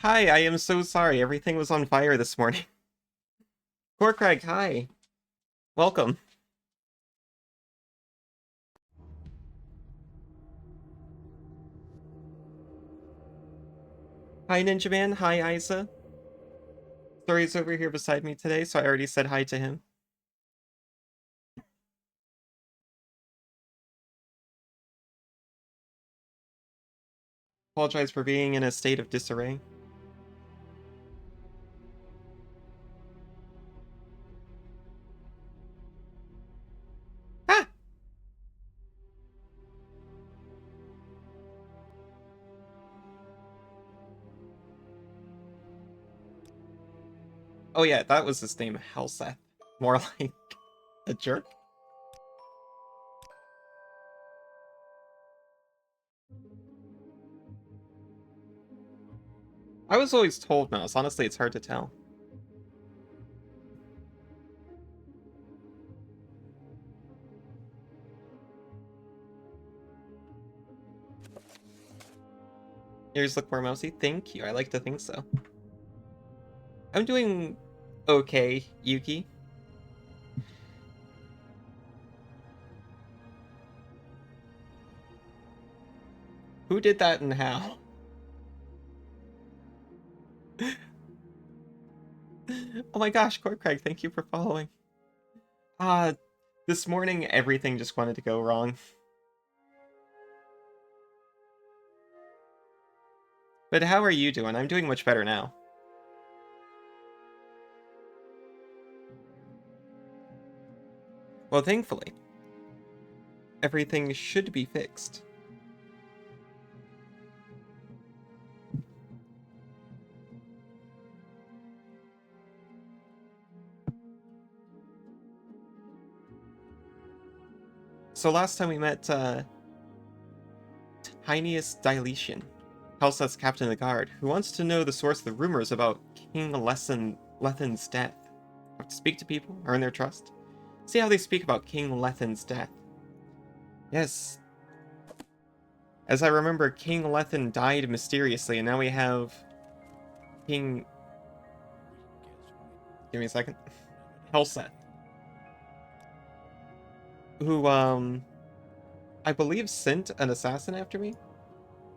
Hi, I am so sorry. Everything was on fire this morning. Corcrag, hi. Welcome. Hi, Ninja Man. Hi, Isa. Story's over here beside me today, so I already said hi to him. Apologize for being in a state of disarray. Ah! Oh yeah, that was his name, Helseth. More like a jerk. I was always told Mouse. Honestly, it's hard to tell. Yours look more mousy. Thank you. I like to think so. I'm doing okay, Yuki. Who did that and how? Oh my gosh, Corcrag, thank you for following. This morning everything just wanted to go wrong. But how are you doing? I'm doing much better now. Well, thankfully, everything should be fixed. So last time we met, Tiniest Dilation, Helseth's captain of the guard, who wants to know the source of the rumors about King Lethen's death. Have to speak to people, earn their trust. See how they speak about King Lethen's death. Yes. As I remember, King Lethen died mysteriously, and now we have King... Give me a second. Helseth. Who, I believe sent an assassin after me?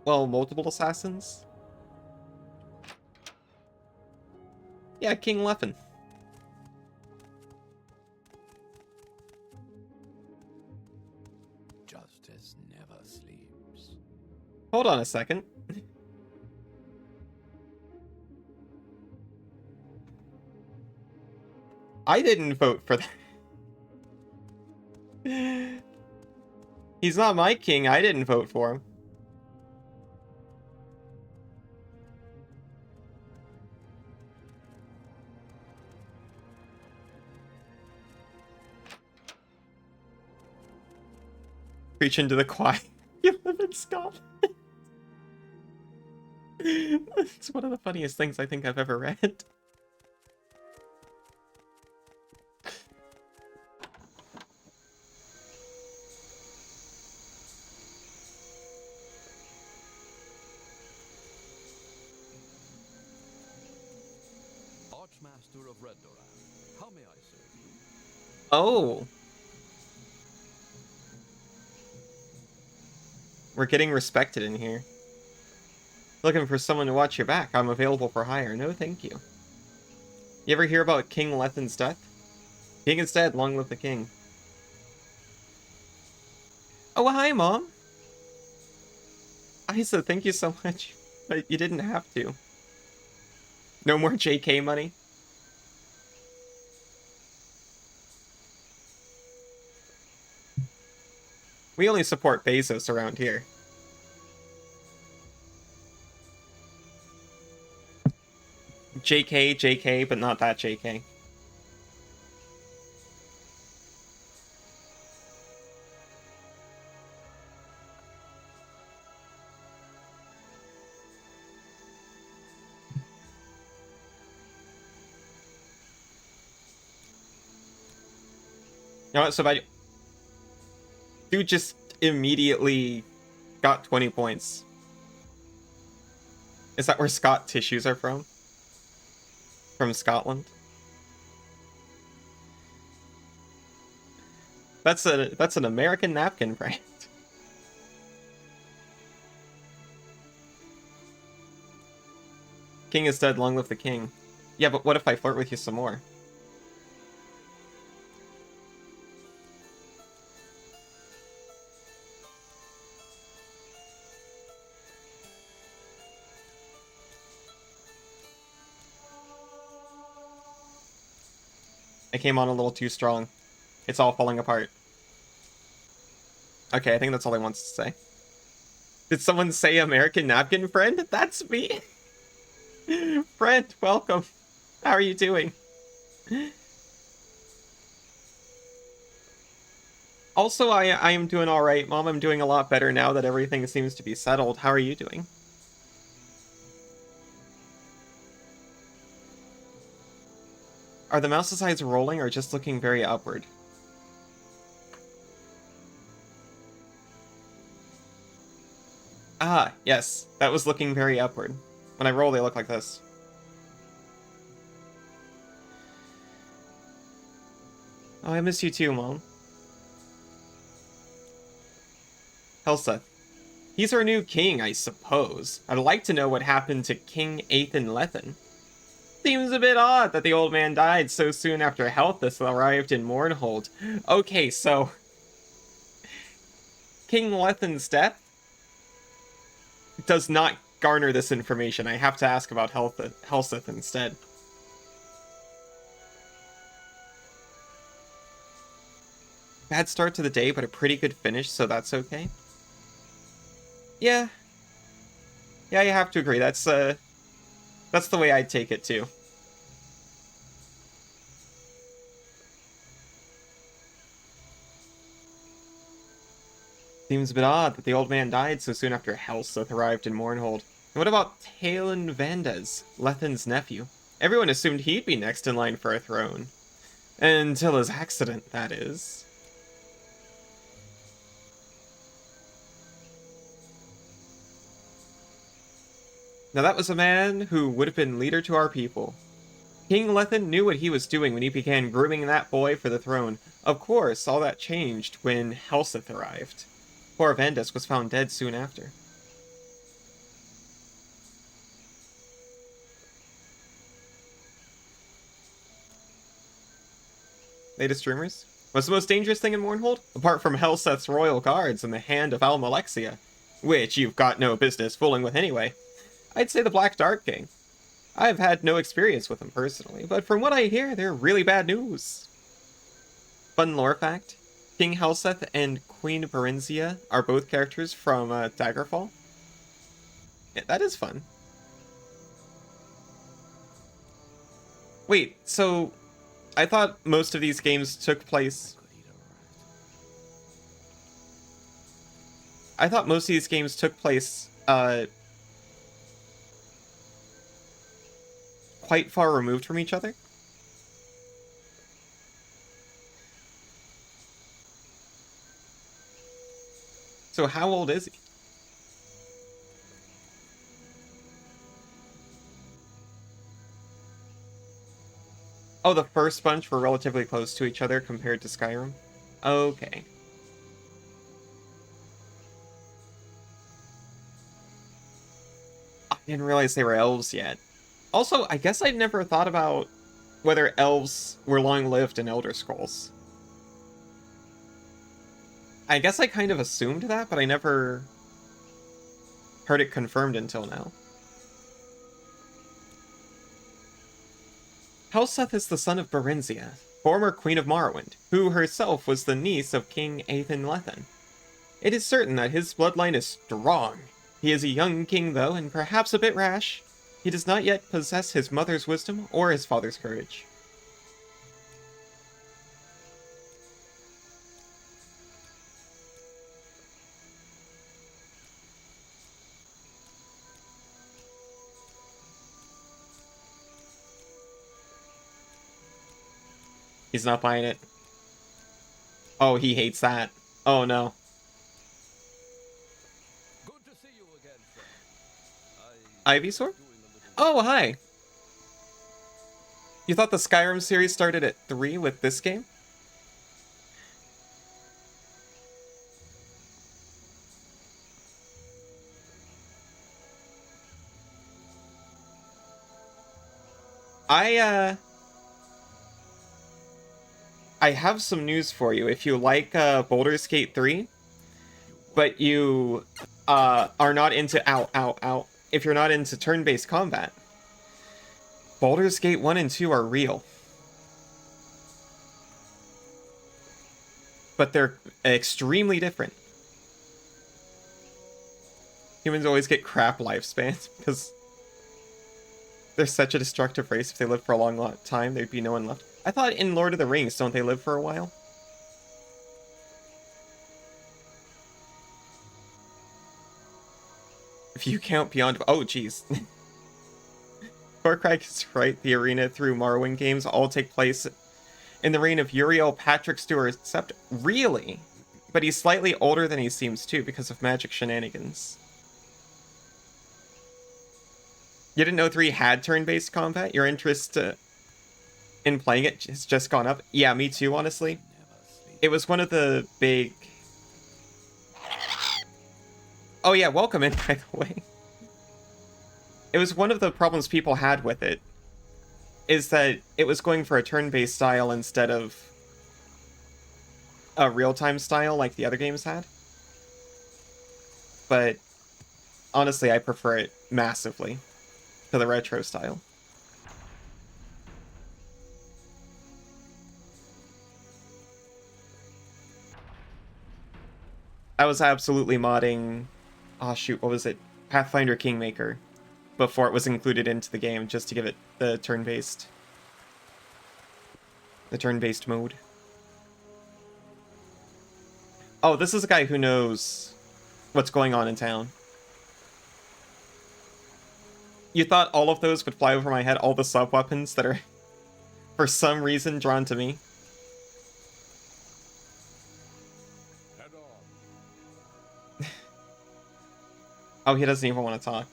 Well, multiple assassins? Yeah, King Lethen. Justice never sleeps. Hold on a second. I didn't vote for that. He's not my king. I didn't vote for him. Preach into the choir. You live in Scotland. It's one of the funniest things I think I've ever read. Archmaster of Reddoran, how may I serve you? Oh. We're getting respected in here. Looking for someone to watch your back. I'm available for hire. No, thank you. You ever hear about King Lethen's death? King is dead. Long live the king. Oh, hi, Mom. Isa, thank you so much. But you didn't have to. No more JK money. We only support Bezos around here. JK, JK, but not that JK. You know what, so bad. Dude just immediately got 20 points. Is that where Scott tissues are from? From Scotland? That's an American napkin brand. King is dead, long live the king. Yeah, but what if I flirt with you some more? I came on a little too strong. It's all falling apart. Okay, I think that's all he wants to say. Did someone say American napkin friend? That's me! Friend, welcome. How are you doing? Also, I am doing alright, Mom. I'm doing a lot better now that everything seems to be settled. How are you doing? Are the mouse's eyes rolling or just looking very upward? Ah, yes. That was looking very upward. When I roll, they look like this. Oh, I miss you too, Mom. Helseth. He's our new king, I suppose. I'd like to know what happened to King Athan Lethen. Seems a bit odd that the old man died so soon after Helthus arrived in Mournhold. Okay, so... King Lethen's death does not garner this information. I have to ask about Helseth instead. Bad start to the day, but a pretty good finish, so that's okay. Yeah. Yeah, you have to agree. That's the way I'd take it, too. Seems a bit odd that the old man died so soon after Helseth arrived in Mournhold. And what about Talon Vandes, Lethen's nephew? Everyone assumed he'd be next in line for a throne. Until his accident, that is. Now that was a man who would have been leader to our people. King Lethen knew what he was doing when he began grooming that boy for the throne. Of course, all that changed when Helseth arrived. Poor Vandes was found dead soon after. Latest rumors? What's the most dangerous thing in Mournhold? Apart from Helseth's royal guards and the hand of Almalexia, which you've got no business fooling with anyway. I'd say the Black Dark King. I've had no experience with them personally, but from what I hear, they're really bad news. Fun lore fact. King Helseth and Queen Berenzia are both characters from Daggerfall. Yeah, that is fun. Wait, so I thought most of these games took place... I thought most of these games took place, quite far removed from each other? So how old is he? Oh, the first bunch were relatively close to each other compared to Skyrim? Okay. I didn't realize they were elves yet. Also, I guess I'd never thought about whether elves were long-lived in Elder Scrolls. I guess I kind of assumed that, but I never heard it confirmed until now. Helseth is the son of Berenzia, former Queen of Morrowind, who herself was the niece of King Athan Lethen. It is certain that his bloodline is strong. He is a young king, though, and perhaps a bit rash. He does not yet possess his mother's wisdom or his father's courage. He's not buying it. Oh, he hates that. Oh, no. Good to see you again, friend. Ivysaur? Oh, hi. You thought the Skyrim series started at 3 with this game? I have some news for you. If you like Baldur's Gate 3, but you are not into if you're not into turn-based combat, Baldur's Gate 1 and 2 are real. But they're extremely different. Humans always get crap lifespans because they're such a destructive race. If they live for a long time, there'd be no one left. I thought in Lord of the Rings, don't they live for a while? If you count beyond... Oh, jeez. Corcrack is right. The arena through Morrowind games all take place in the reign of Uriel Patrick Stewart, except really? But he's slightly older than he seems too because of magic shenanigans. You didn't know 3 had turn-based combat? Your interest in playing it has just gone up? Yeah, me too, honestly. It was one of the big... Oh yeah, welcome in, by the way. It was one of the problems people had with it, is that it was going for a turn-based style instead of a real-time style like the other games had. But honestly, I prefer it massively to the retro style. I was absolutely modding... Oh shoot, what was it? Pathfinder Kingmaker before it was included into the game, just to give it the turn-based mode. Oh, this is a guy who knows what's going on in town. You thought all of those would fly over my head, all the sub-weapons that are, for some reason, drawn to me? Oh, he doesn't even want to talk.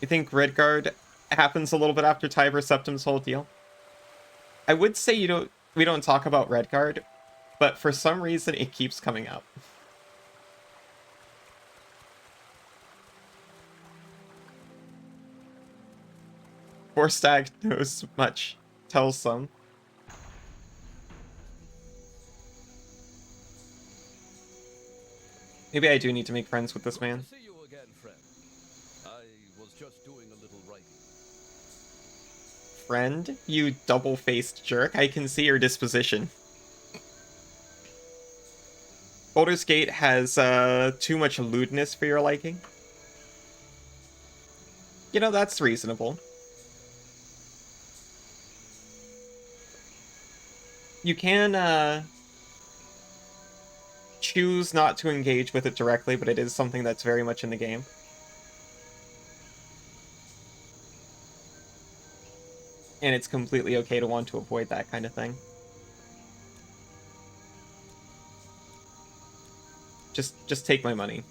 You think Redguard happens a little bit after Tiber Septim's whole deal? I would say we don't talk about Redguard, but for some reason it keeps coming up. Poor Stag knows much, tells some. Maybe I do need to make friends with this man. See you again, friend. I was just doing a little writing. Friend? You double-faced jerk. I can see your disposition. Baldur's Gate has too much lewdness for your liking. You know, that's reasonable. You can choose not to engage with it directly, but it is something that's very much in the game. And it's completely okay to want to avoid that kind of thing. Just take my money.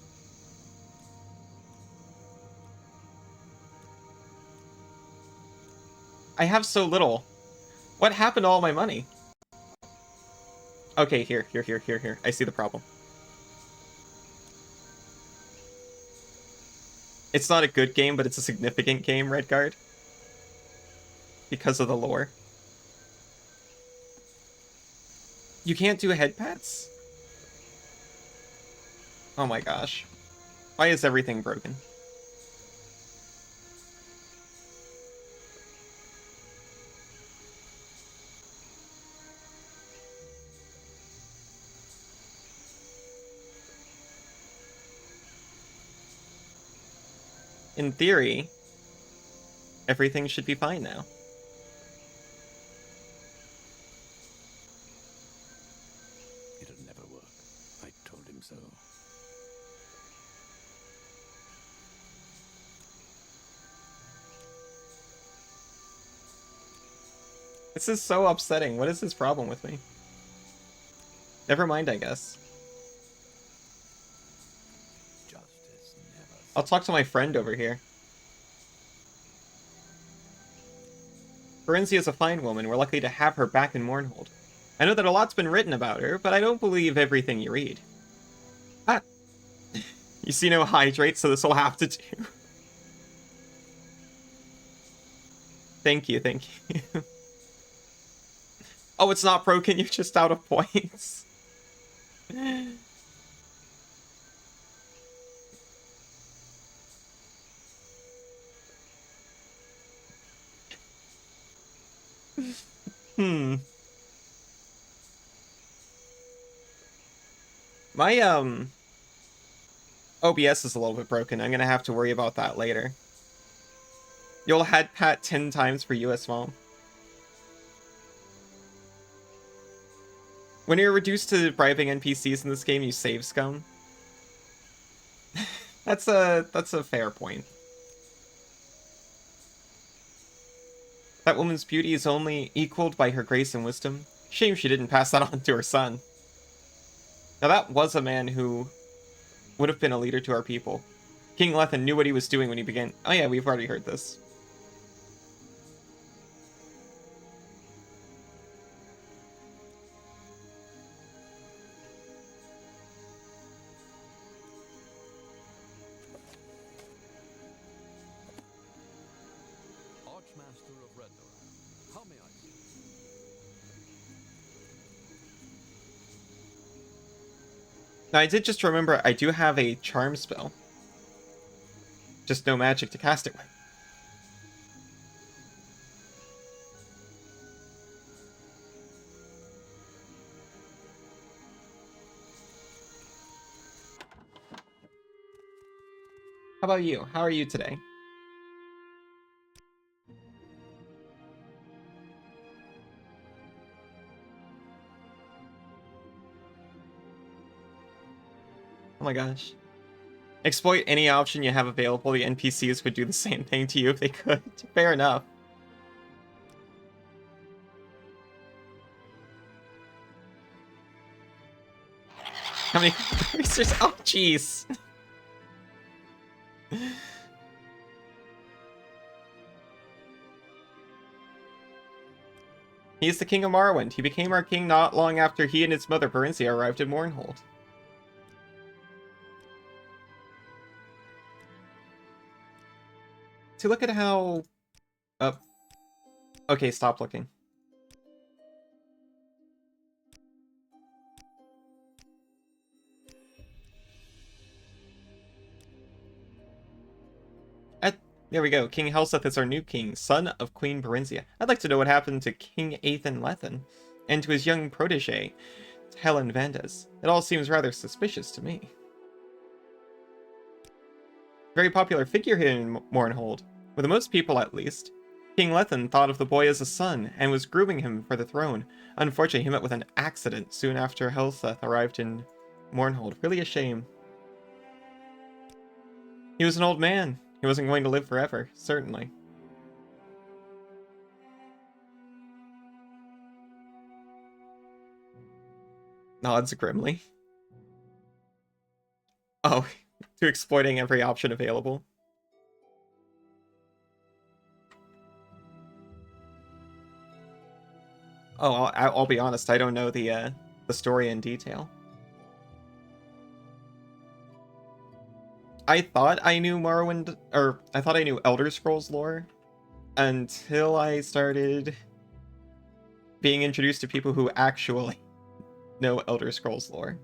I have so little. What happened to all my money? Okay, here. I see the problem. It's not a good game, but it's a significant game, Redguard. Because of the lore. You can't do head pats? Oh my gosh. Why is everything broken? In theory, everything should be fine now. It'll never work. I told him so. This is so upsetting. What is his problem with me? Never mind, I guess. Justice never. I'll talk to my friend over here. Ferencia is a fine woman. We're lucky to have her back in Mournhold. I know that a lot's been written about her, but I don't believe everything you read. Ah. You see no hydrate, so this will have to do. Thank you, thank you. Oh, it's not broken, you're just out of points. My, OBS is a little bit broken. I'm gonna have to worry about that later. You'll head pat 10 times for US Mom. When you're reduced to bribing NPCs in this game, you save scum. That's a fair point. That woman's beauty is only equaled by her grace and wisdom. Shame she didn't pass that on to her son. Now that was a man who would have been a leader to our people. King Lethen knew what he was doing when he began. Oh yeah, we've already heard this. Archmaster of Rednor. How may I serve? Now I did just remember I do have a charm spell. Just no magic to cast it with. How about you? How are you today? Oh my gosh. Exploit any option you have available. The NPCs would do the same thing to you if they could. Fair enough. How many racers? Oh, jeez. He is the king of Morrowind. He became our king not long after he and his mother, Ferencia, arrived in Mournhold. To look at how... Okay, stop looking. There we go. King Helseth is our new king, son of Queen Berenzia. I'd like to know what happened to King Aethan Lethen, and to his young protege, Helen Vandes. It all seems rather suspicious to me. Very popular figure here in Mournhold, with most people at least. King Lethen thought of the boy as a son, and was grooming him for the throne. Unfortunately, he met with an accident soon after Helseth arrived in Mournhold. Really a shame. He was an old man. He wasn't going to live forever, certainly. Nods grimly. Oh, to exploiting every option available. Oh, I'll be honest, I don't know the story in detail. I thought I knew Morrowind, or I thought I knew Elder Scrolls lore until I started being introduced to people who actually know Elder Scrolls lore.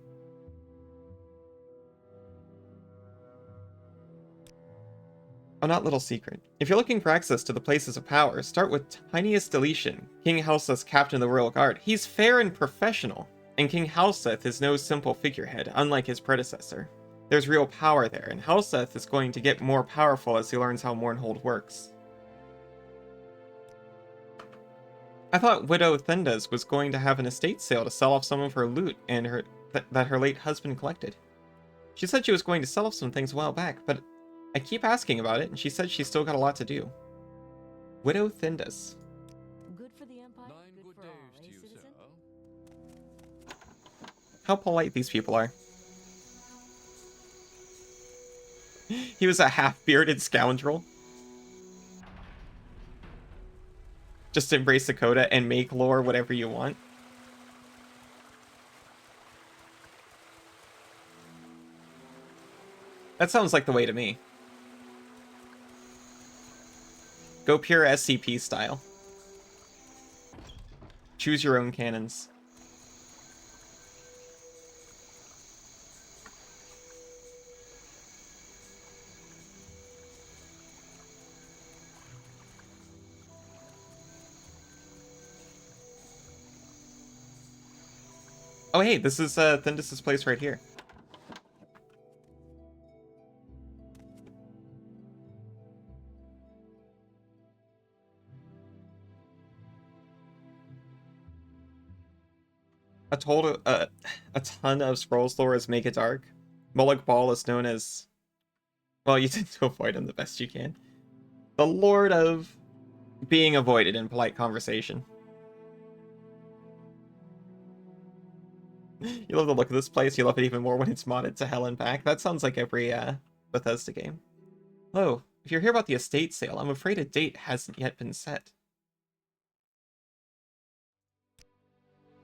Oh, not little secret. If you're looking for access to the places of power, start with Tiniest Deletion, King Helseth's captain of the Royal Guard. He's fair and professional, and King Helseth is no simple figurehead, unlike his predecessor. There's real power there, and Helseth is going to get more powerful as he learns how Mournhold works. I thought Widow Thendes was going to have an estate sale to sell off some of her loot and that her late husband collected. She said she was going to sell off some things a while back, but I keep asking about it, and she said she's still got a lot to do. Widow Thendes. Good for the Empire, good for all, eh, citizen? How polite these people are. He was a half-bearded scoundrel. Just embrace Dakota and make lore whatever you want. That sounds like the way to me. Go pure SCP style. Choose your own cannons. Oh hey, this is Thindus's place right here. A ton of Scrolls lore is Make It Dark. Moloch Ball is known as... Well, you tend to avoid him the best you can. The Lord of being avoided in polite conversation. You love the look of this place. You love it even more when it's modded to hell and back. That sounds like every Bethesda game. Hello, if you're here about the estate sale, I'm afraid a date hasn't yet been set.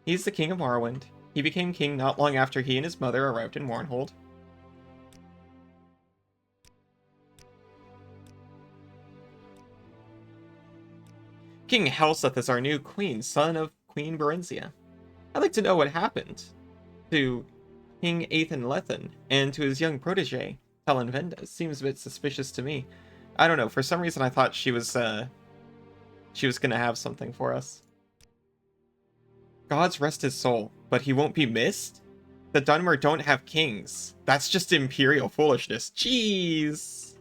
He's the king of Morrowind. He became king not long after he and his mother arrived in Mournhold. King Helseth is our new queen, son of Queen Berenzia. I'd like to know what happened to King Aethan Lethen and to his young protege, Helen Venda. Seems a bit suspicious to me. I don't know, for some reason I thought she was gonna have something for us. Gods rest his soul, but he won't be missed? The Dunmer don't have kings. That's just imperial foolishness. Jeez!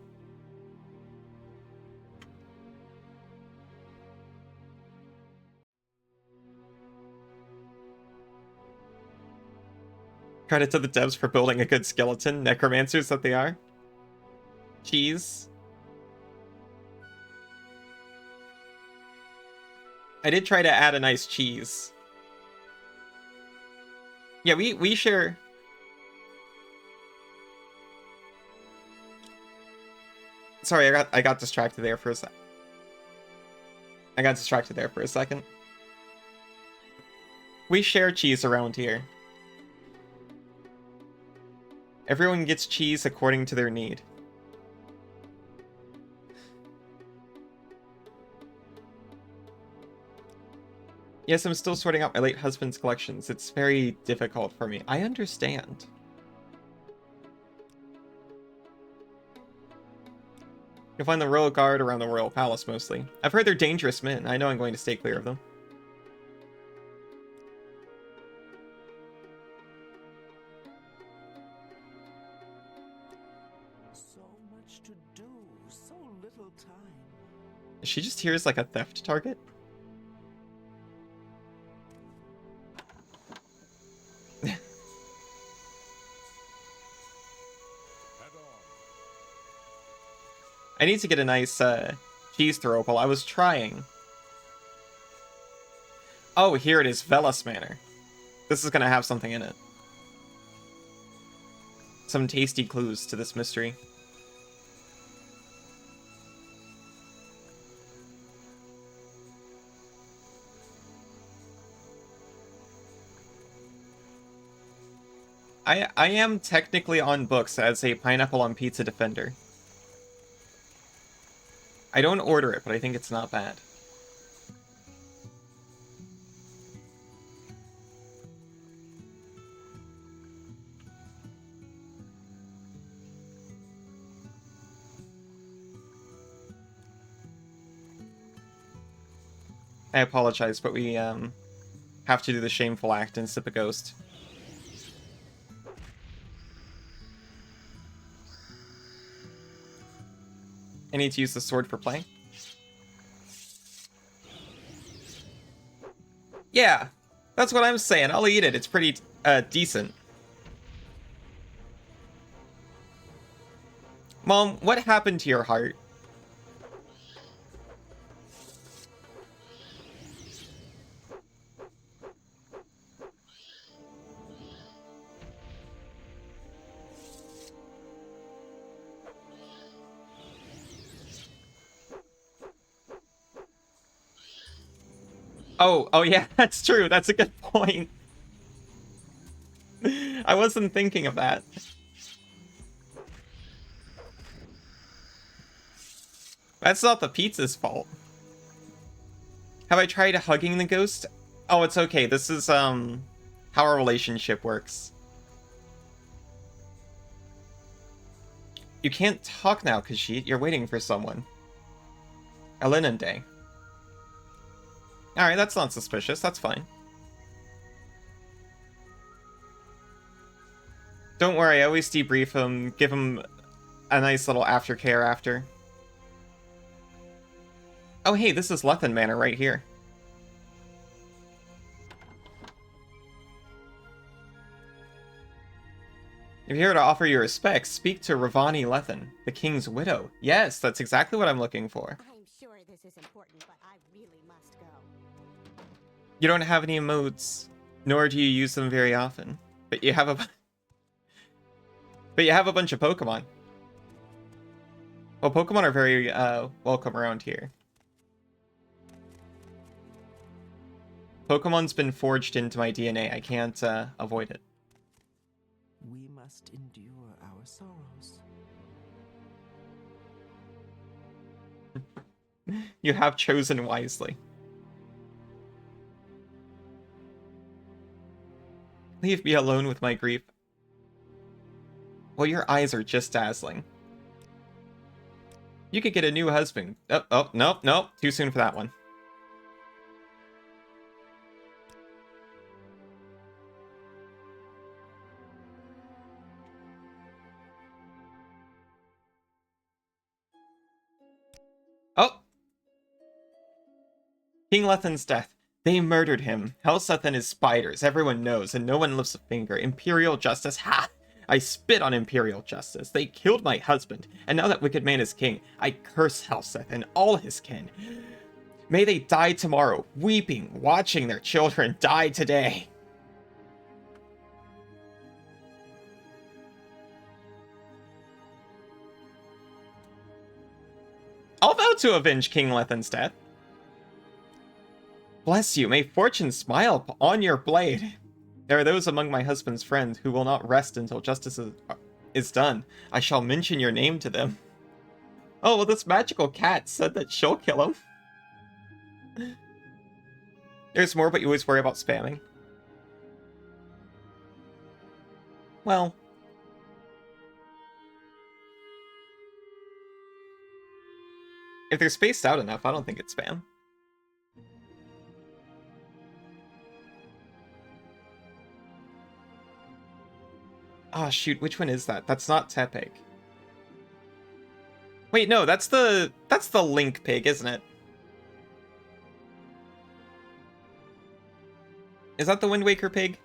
Credit to the devs for building a good skeleton, necromancers that they are. Cheese. I did try to add a nice cheese. Yeah, we share... Sorry, I got distracted there for a sec. I got distracted there for a second. We share cheese around here. Everyone gets cheese according to their need. Yes, I'm still sorting out my late husband's collections. It's very difficult for me. I understand. You'll find the Royal Guard around the Royal Palace mostly. I've heard they're dangerous men. I know I'm going to stay clear of them. Is she just here as like a theft target? I need to get a nice cheese throwable. I was trying. Oh, here it is, Velas Manor. This is gonna have something in it. Some tasty clues to this mystery. I am technically on books as a pineapple on pizza defender. I don't order it, but I think it's not bad. I apologize, but we have to do the shameful act and sip a ghost. I need to use the sword for play. Yeah, that's what I'm saying. I'll eat it. It's pretty decent. Mom, what happened to your heart? Oh yeah, that's true. That's a good point. I wasn't thinking of that. That's not the pizza's fault. Have I tried hugging the ghost? Oh, it's okay. This is, how our relationship works. You can't talk now, Khajiit. You're waiting for someone. Elinande. Alright, that's not suspicious. That's fine. Don't worry, I always debrief him, give him a nice little aftercare after. Oh hey, this is Lethen Manor right here. If you're here to offer your respects, speak to Ravani Lethen, the king's widow. Yes, that's exactly what I'm looking for. I'm sure this is important, but I really must go. You don't have any emotes, nor do you use them very often. But you have a bunch of Pokemon. Well, Pokemon are very welcome around here. Pokemon's been forged into my DNA. I can't avoid it. We must endure our sorrows. You have chosen wisely. Leave me alone with my grief. Well, your eyes are just dazzling. You could get a new husband. Oh, nope. Too soon for that one. Oh! King Lethen's death. They murdered him. Helseth and his spiders. Everyone knows, and no one lifts a finger. Imperial justice? Ha! I spit on Imperial justice. They killed my husband, and now that wicked man is king, I curse Helseth and all his kin. May they die tomorrow, weeping, watching their children die today. I'll vow to avenge King Lethen's death. Bless you, may fortune smile on your blade. There are those among my husband's friends who will not rest until justice is done. I shall mention your name to them. Oh, well, this magical cat said that she'll kill him. There's more, but you always worry about spamming. Well. If they're spaced out enough, I don't think it's spam. Ah, oh, shoot, which one is that? That's not Tepig. Wait, no, that's the Link pig, isn't it? Is that the Wind Waker pig?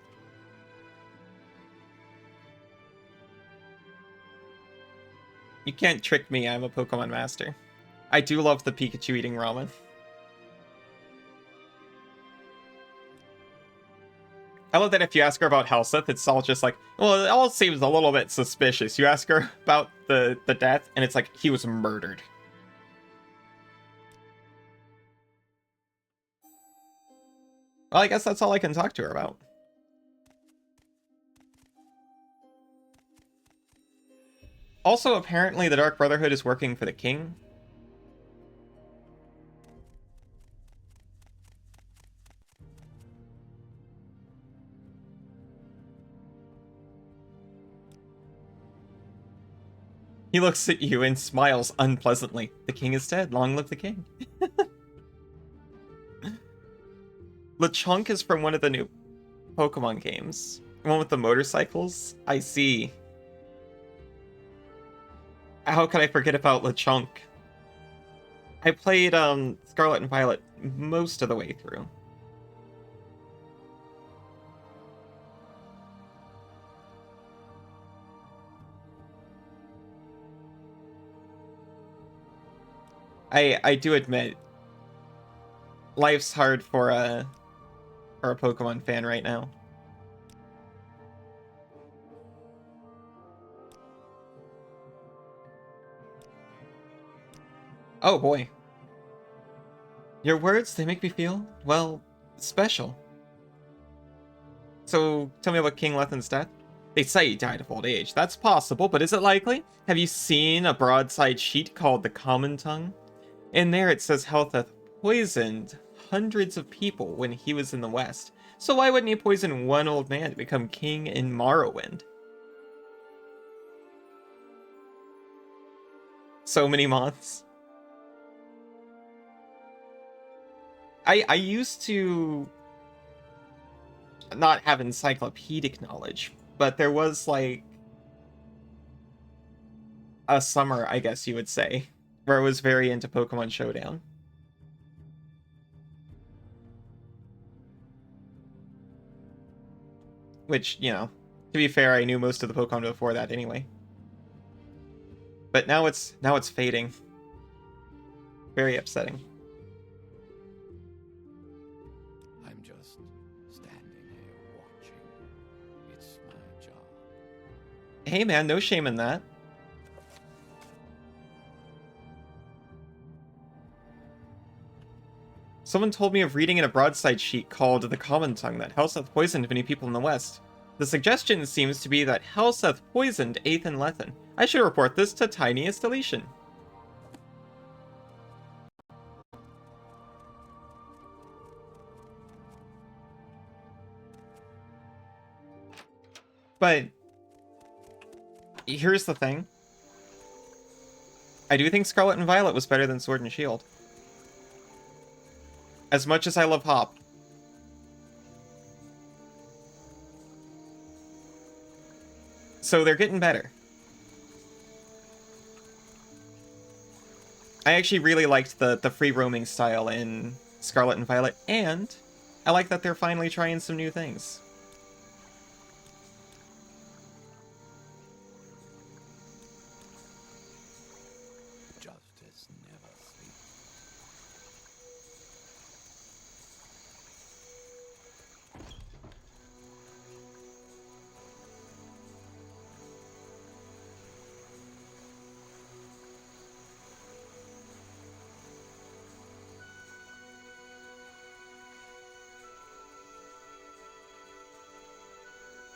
You can't trick me, I'm a Pokemon master. I do love the Pikachu eating ramen. I love that if you ask her about Helseth, it's all just like, well, it all seems a little bit suspicious. You ask her about the death, and it's like, he was murdered. Well, I guess that's all I can talk to her about. Also, apparently the Dark Brotherhood is working for the king. He looks at you and smiles unpleasantly. The king is dead. Long live the king. Lechonk is from one of the new Pokemon games. The one with the motorcycles? I see. How could I forget about Lechonk? I played Scarlet and Violet most of the way through. I do admit, life's hard for a Pokemon fan right now. Oh boy. Your words, they make me feel, well, special. So, tell me about King Lethen's death. They say he died of old age. That's possible, but is it likely? Have you seen a broadside sheet called the Common Tongue? In there it says Hel'theth poisoned hundreds of people when he was in the West. So why wouldn't he poison one old man to become king in Morrowind? So many months. I used to not have encyclopedic knowledge, but there was like a summer, I guess you would say, where I was very into Pokemon Showdown. Which, you know, to be fair, I knew most of the Pokemon before that anyway. But now it's fading. Very upsetting. I'm just standing here watching. It's my job. Hey man, no shame in that. Someone told me of reading in a broadside sheet called The Common Tongue that Helseth poisoned many people in the West. The suggestion seems to be that Helseth poisoned Aethan Lethen. I should report this to Tiniest Deletion. But here's the thing. I do think Scarlet and Violet was better than Sword and Shield. As much as I love Hop. So they're getting better. I actually really liked the free roaming style in Scarlet and Violet, and I like that they're finally trying some new things. Justice never sleeps.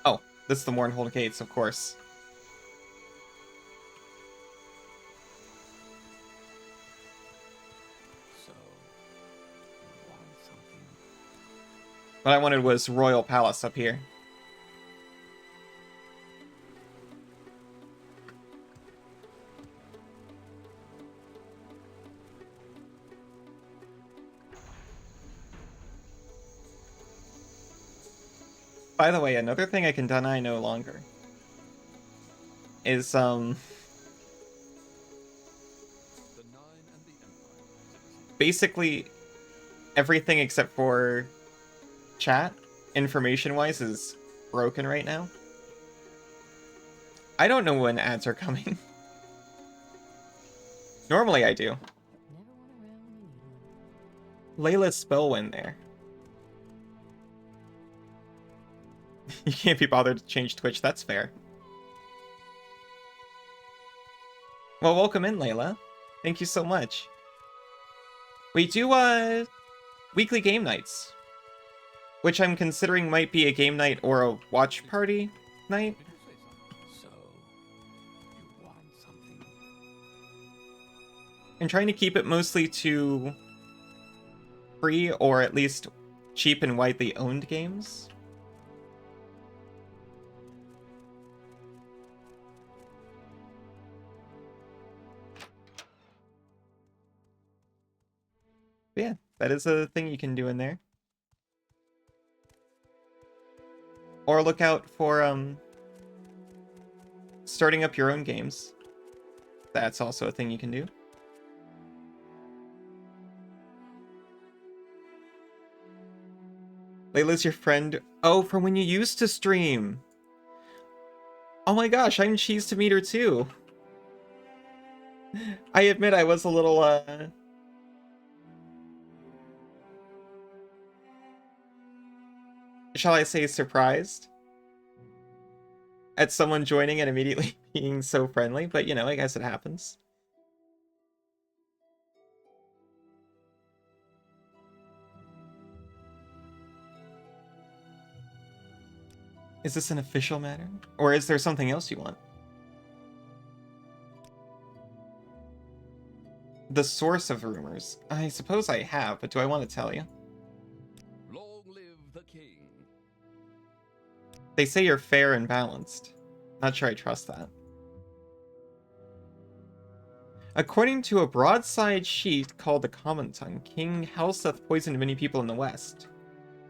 Oh, this is the Mournhold Gates, of course. So, you want something? What I wanted was Royal Palace up here. By the way, another thing I can deny no longer is, The Nine and the Empire. basically everything except for chat, information-wise, is broken right now. I don't know when ads are coming. Normally I do. Layla's Spellwind there. You can't be bothered to change Twitch, that's fair. Well, welcome in, Layla. Thank you so much. We do, weekly game nights. Which I'm considering might be a game night or a watch party night. Did you say something? So, you want something? I'm trying to keep it mostly to free or at least cheap and widely owned games. But yeah, that is a thing you can do in there. Or look out for starting up your own games. That's also a thing you can do. Layla's your friend. Oh, from when you used to stream. Oh my gosh, I'm cheesed to meet her too. I admit I was a little, shall I say surprised at someone joining and immediately being so friendly, but you know, I guess it happens. Is this an official matter? Or is there something else you want? The source of rumors. I suppose I have, but do I want to tell you? Long live the king. They say you're fair and balanced. Not sure I trust that. According to a broadside sheet called the Common Tongue, King Helseth poisoned many people in the West.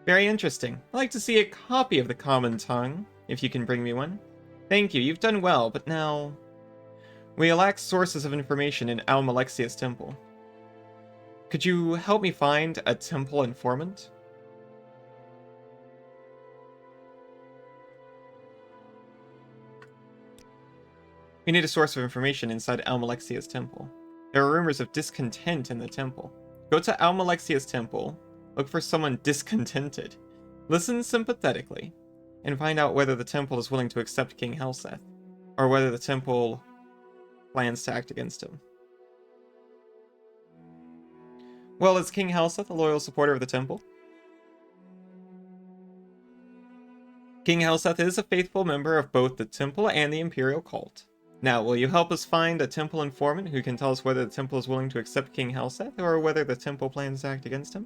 Very interesting. I'd like to see a copy of the Common Tongue, if you can bring me one. Thank you, you've done well, but now... We lack sources of information in Al-Malexia's temple. Could you help me find a temple informant? We need a source of information inside Al-Malexia's temple. There are rumors of discontent in the temple. Go to Al-Malexia's temple, look for someone discontented, listen sympathetically, and find out whether the temple is willing to accept King Helseth, or whether the temple plans to act against him. Well, is King Helseth a loyal supporter of the temple? King Helseth is a faithful member of both the temple and the imperial cult. Now, will you help us find a temple informant who can tell us whether the temple is willing to accept King Helseth, or whether the temple plans to act against him?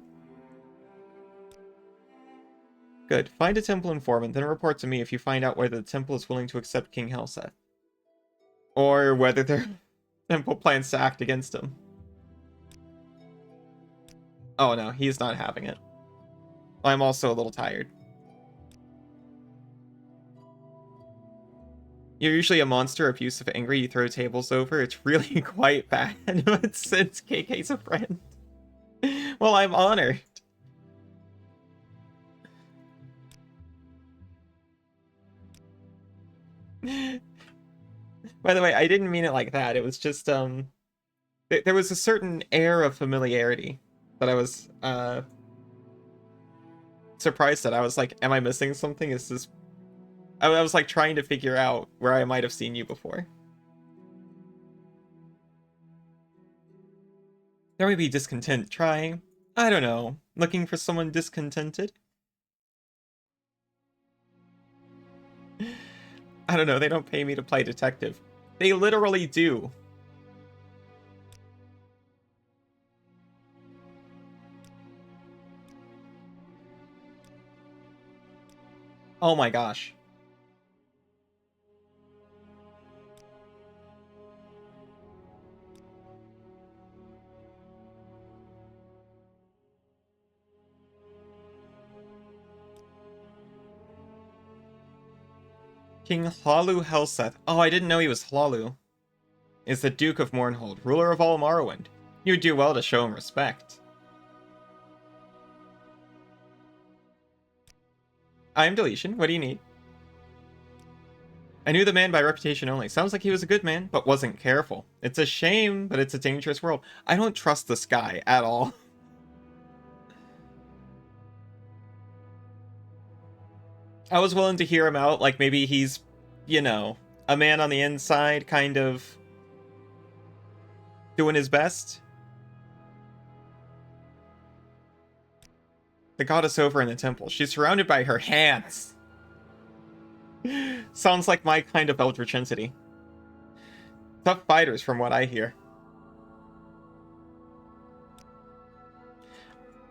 Good. Find a temple informant, then report to me if you find out whether the temple is willing to accept King Helseth. Or whether their temple plans to act against him. Oh no, he's not having it. I'm also a little tired. You're usually a monster, abusive, angry, you throw tables over. It's really quite bad, but since KK's a friend. Well, I'm honored. By the way, I didn't mean it like that. It was just, there was a certain air of familiarity that I was, surprised at. I was like, am I missing something? Is this... I was like trying to figure out where I might have seen you before. There may be discontent. Try, I don't know, looking for someone discontented? I don't know, they don't pay me to play detective. They literally do. Oh my gosh. King Hlalu Helseth. Oh, I didn't know he was Hlalu. Is the Duke of Mournhold, ruler of all Morrowind. You'd do well to show him respect. I am Deletion. What do you need? I knew the man by reputation only. Sounds like he was a good man, but wasn't careful. It's a shame, but it's a dangerous world. I don't trust this guy at all. I was willing to hear him out, like maybe he's, you know, a man on the inside, kind of doing his best. The goddess over in the temple. She's surrounded by her hands. Sounds like my kind of eldritch entity. Tough fighters from what I hear.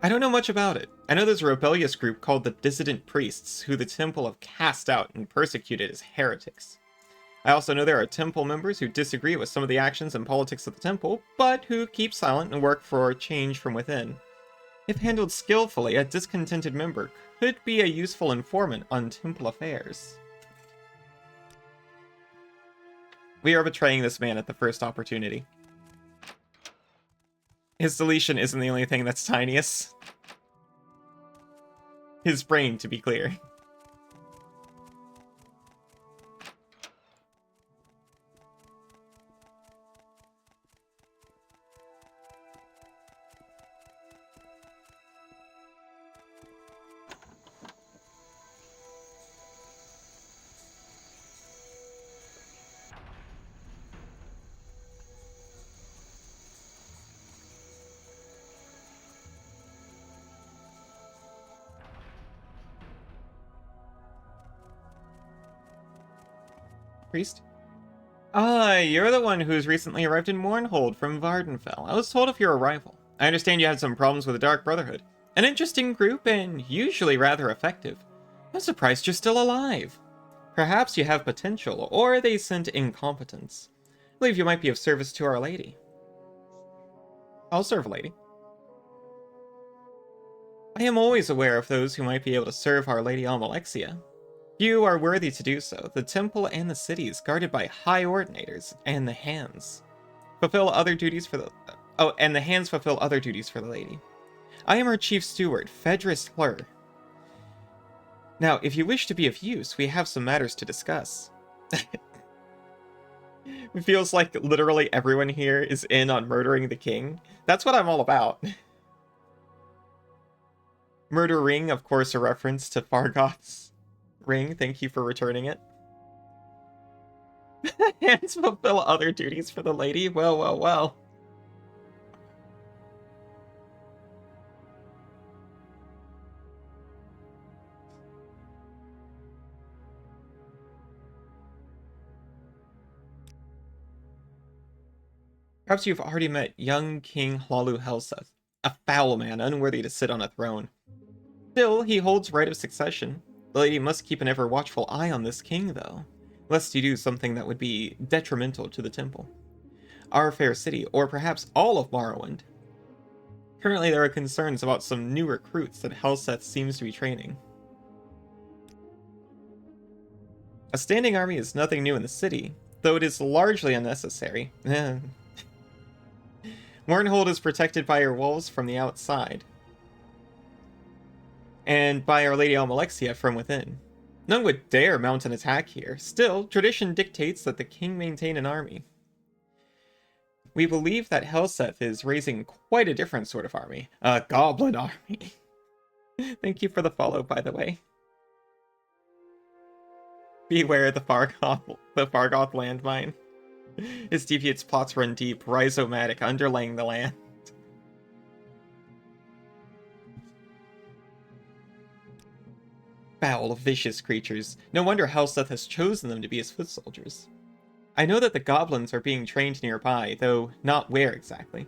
I don't know much about it. I know there's a rebellious group called the Dissident Priests, who the temple have cast out and persecuted as heretics. I also know there are temple members who disagree with some of the actions and politics of the temple, but who keep silent and work for change from within. If handled skillfully, a discontented member could be a useful informant on temple affairs. We are betraying this man at the first opportunity. His deletion isn't the only thing that's tiniest. His brain, to be clear. Priest? Ah, you're the one who's recently arrived in Mournhold from Vardenfell. I was told of your arrival. I understand you had some problems with the Dark Brotherhood. An interesting group and usually rather effective. I'm surprised you're still alive. Perhaps you have potential, or they sent incompetence. I believe you might be of service to Our Lady. I'll serve, Lady. I am always aware of those who might be able to serve Our Lady Almalexia. You are worthy to do so. The temple and the city is guarded by high ordinators, and the hands fulfill other duties for the... Oh, and the hands fulfill other duties for the lady. I am her chief steward, Fedris Fleur. Now, if you wish to be of use, we have some matters to discuss. It feels like literally everyone here is in on murdering the king. That's what I'm all about. Murdering, of course, a reference to Fargoth's ring. Thank you for returning it. Hands fulfill other duties for the lady. Well, well, well. Perhaps you've already met young King Hlalu Helseth, a foul man unworthy to sit on a throne. Still, he holds right of succession. The lady must keep an ever-watchful eye on this king, though, lest you do something that would be detrimental to the temple, our fair city, or perhaps all of Morrowind. Currently, there are concerns about some new recruits that Helseth seems to be training. A standing army is nothing new in the city, though it is largely unnecessary. Mournhold is protected by her walls from the outside, and by Our Lady Almalexia from within. None would dare mount an attack here. Still, tradition dictates that the king maintain an army. We believe that Helseth is raising quite a different sort of army. A goblin army. Thank you for the follow, by the way. Beware the Fargoth landmine. His deviates plots run deep, rhizomatic, underlaying the land. Foul, vicious creatures. No wonder Helseth has chosen them to be his foot soldiers. I know that the goblins are being trained nearby, though not where exactly.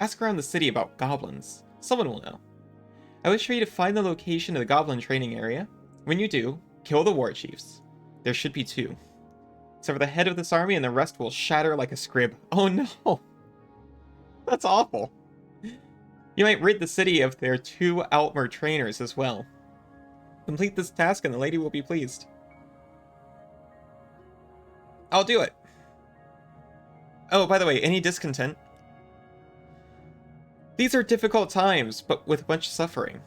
Ask around the city about goblins. Someone will know. I wish for you to find the location of the goblin training area. When you do, kill the war chiefs. There should be 2. Except for the head of this army, and the rest will shatter like a scrib. Oh no! That's awful. You might rid the city of their 2 Altmer trainers as well. Complete this task and the lady will be pleased. I'll do it. Oh, by the way, any discontent? These are difficult times, but with much suffering.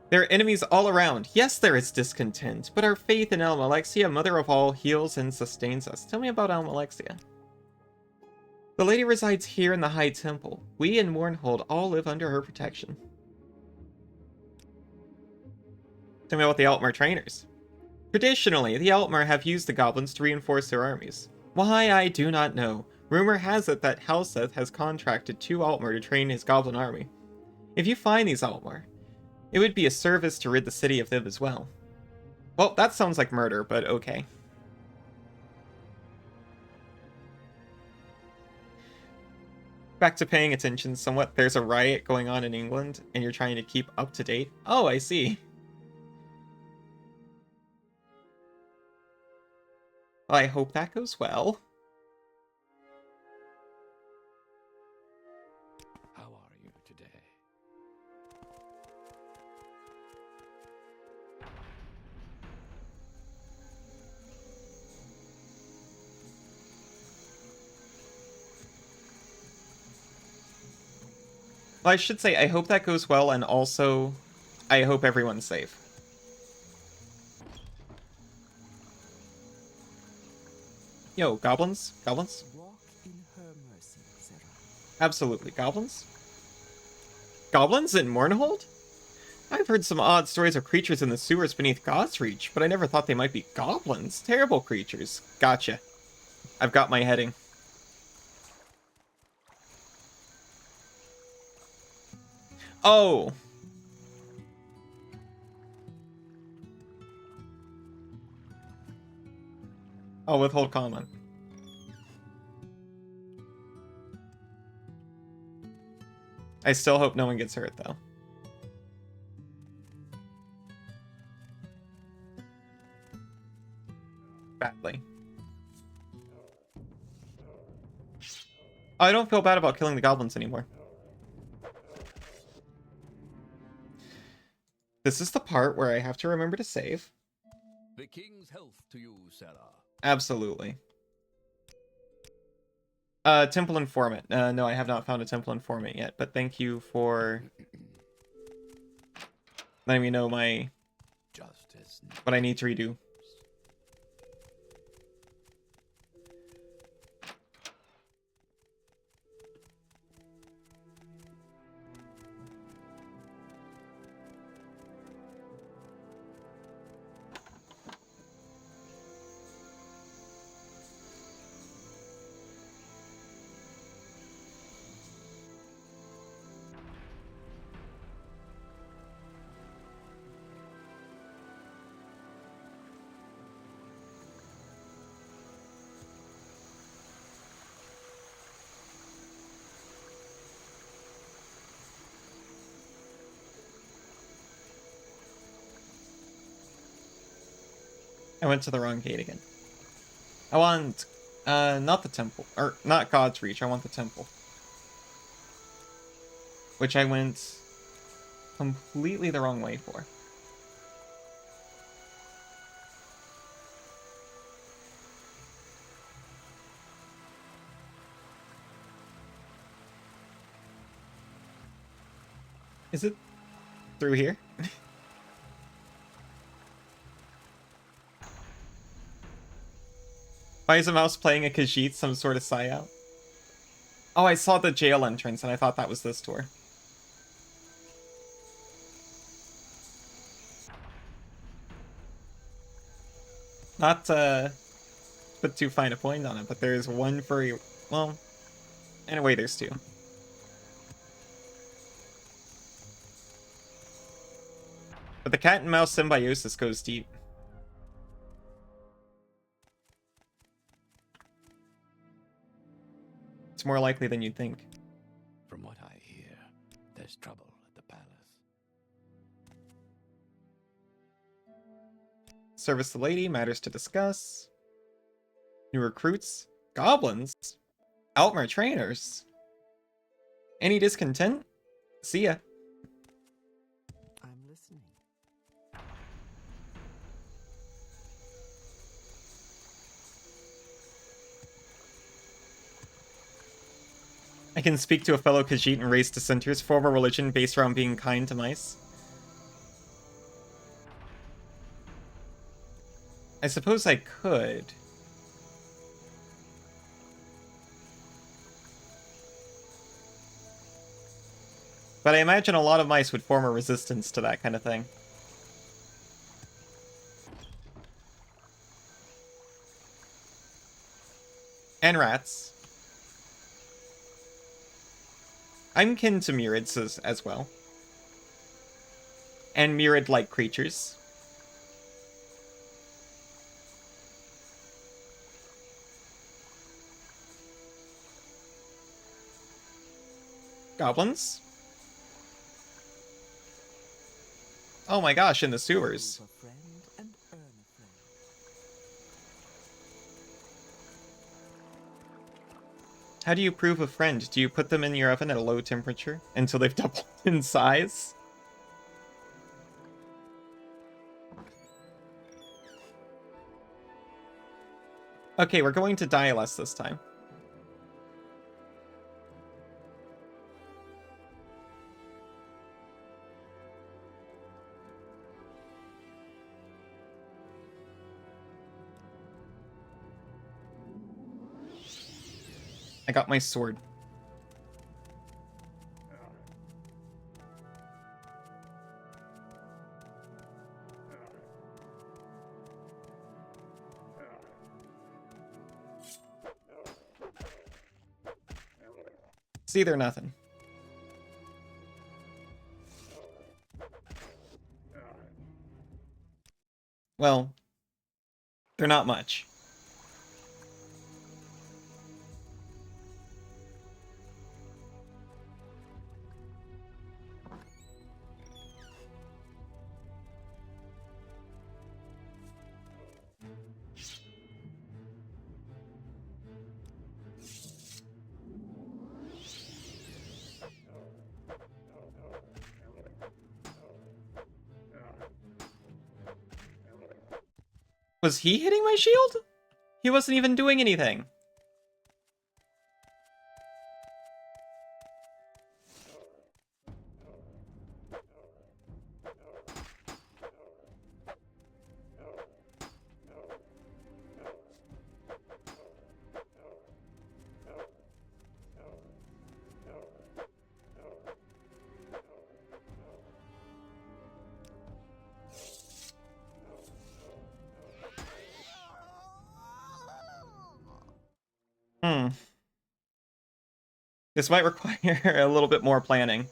There are enemies all around. Yes, there is discontent, but our faith in Almalexia, Mother of All, heals and sustains us. Tell me about Almalexia. The lady resides here in the High Temple. We in Mournhold all live under her protection. Tell me about the Altmer trainers. Traditionally, the Altmer have used the goblins to reinforce their armies. Why, I do not know. Rumor has it that Helseth has contracted 2 Altmer to train his goblin army. If you find these Altmer, it would be a service to rid the city of them as well. Well, that sounds like murder, but okay. Back to paying attention somewhat. There's a riot going on in England, and you're trying to keep up to date. Oh, I see. Well, I hope that goes well. How are you today? Well, I should say, I hope that goes well, and also, I hope everyone's safe. Yo, goblins? Goblins? Walk in her mercy, Sarah. Absolutely. Goblins? Goblins in Mournhold? I've heard some odd stories of creatures in the sewers beneath God's Reach, but I never thought they might be goblins. Terrible creatures. Gotcha. I've got my heading. Oh! I'll withhold comment. I still hope no one gets hurt, though. Badly. I don't feel bad about killing the goblins anymore. This is the part where I have to remember to save. The king's health to you, Sarah. Absolutely. Temple Informant. No, I have not found a Temple Informant yet, but thank you for letting me know Justice. what I need to redo. I went to the wrong gate again. I want, not the temple. Or, not God's Reach, I want the temple. Which I went completely the wrong way for. Is it through here? Why is a mouse playing a Khajiit, some sort of psyop? Oh, I saw the jail entrance and I thought that was this door. Not to put too fine a point on it, but there's one furry... Well, in a way there's two. But the cat and mouse symbiosis goes deep. It's more likely than you'd think. From what I hear, there's trouble at the palace. Service the lady, matters to discuss. New recruits, goblins, Altmer trainers. Any discontent? See ya. I'm listening. I can speak to a fellow Khajiit and race dissenters, form a religion based around being kind to mice. I suppose I could. But I imagine a lot of mice would form a resistance to that kind of thing. And rats. I'm kin to Murids as well. And Murid-like creatures. Goblins? Oh my gosh, in the sewers. Prove a friend and earn a friend. How do you prove a friend? Do you put them in your oven at a low temperature until they've doubled in size? Okay, we're going to die less this time. I got my sword. It's either nothing. Well, they're not much. Was he hitting my shield? He wasn't even doing anything. This might require a little bit more planning.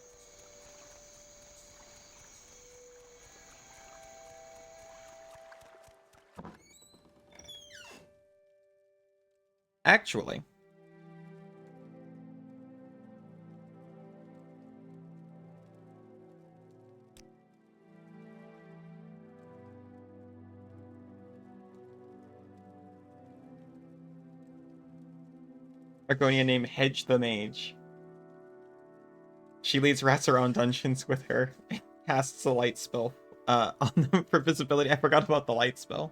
Actually. Argonia named Hedge the Mage. She leads rats around dungeons with her. Casts a light spell on them for visibility. I forgot about the light spell.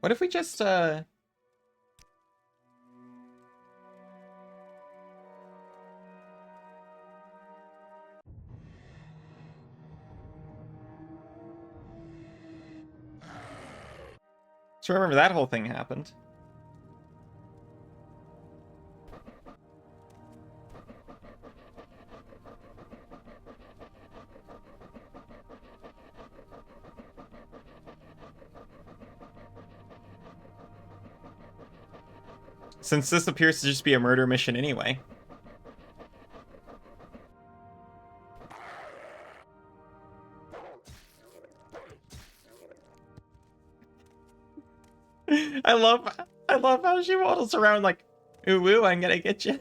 What if we just so remember that whole thing happened. Since this appears to just be a murder mission anyway. I love how she waddles around like, ooh woo, I'm gonna get you.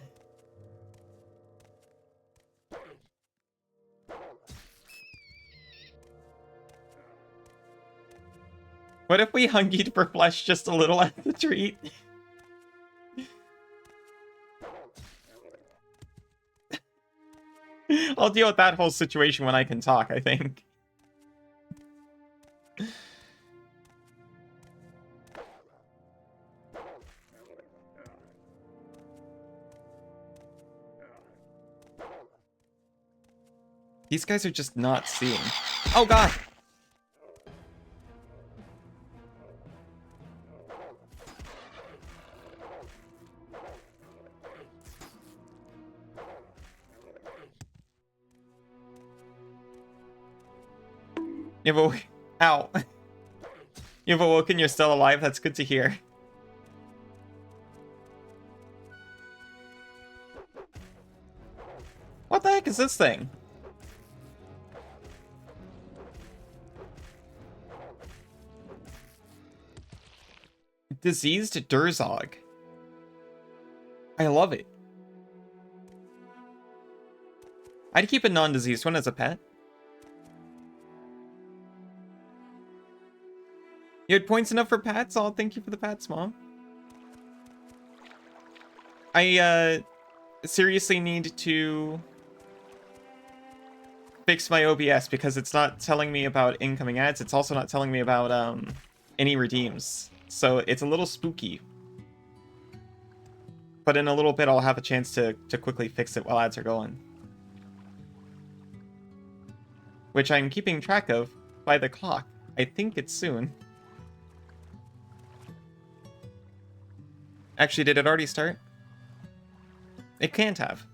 What if we hungied for flesh just a little at the treat? I'll deal with that whole situation when I can talk, I think. These guys are just not seeing. Oh god! You've awoken. Ow. You've awoken, you're still alive, that's good to hear. What the heck is this thing? Diseased Durzog. I love it. I'd keep a non-diseased one as a pet. You had points enough for pats? Oh, thank you for the pats, Mom. I, seriously need to fix my OBS because it's not telling me about incoming ads. It's also not telling me about, any redeems. So it's a little spooky. But in a little bit, I'll have a chance to quickly fix it while ads are going. Which I'm keeping track of by the clock. I think it's soon. Actually, did it already start? It can't have.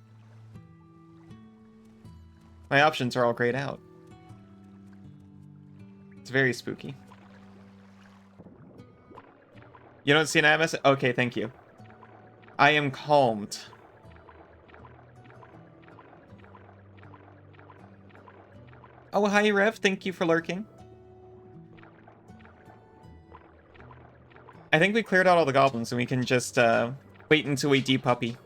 My options are all grayed out. It's very spooky. You don't see an ad message? Okay, thank you. I am calmed. Oh, hi, Rev. Thank you for lurking. I think we cleared out all the goblins and we can just wait until we depuppy.